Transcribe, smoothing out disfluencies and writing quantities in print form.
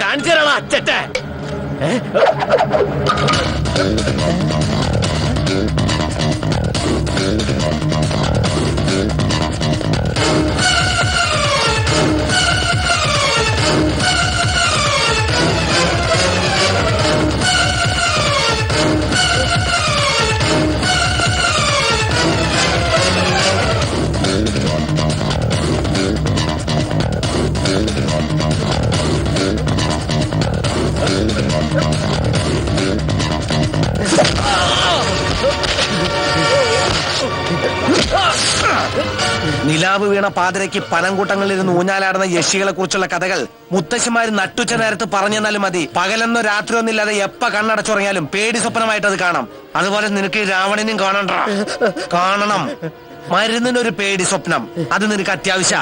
കാണിച്ചു തരാണോ അച്ചട്ടെ? നിലാവ് വീണ പാതിരയ്ക്ക് പനംകൂട്ടങ്ങളിലിരുന്ന് ഊഞ്ഞാലാടുന്ന യക്ഷികളെ കുറിച്ചുള്ള കഥകൾ മുത്തശ്ശിമാര് നട്ടുച്ച നേരത്ത് പറഞ്ഞെന്നാലും മതി. പകലെന്നോ രാത്രിയൊന്നില്ലാതെ എപ്പ കണ്ണടച്ചുറങ്ങിയാലും പേടി സ്വപ്നമായിട്ട് അത് കാണാം. അതുപോലെ നിനക്ക് രാവണനും കാണണം. മരുന്നിനൊരു പേടി സ്വപ്നം, അത് നിനക്ക് അത്യാവശ്യ.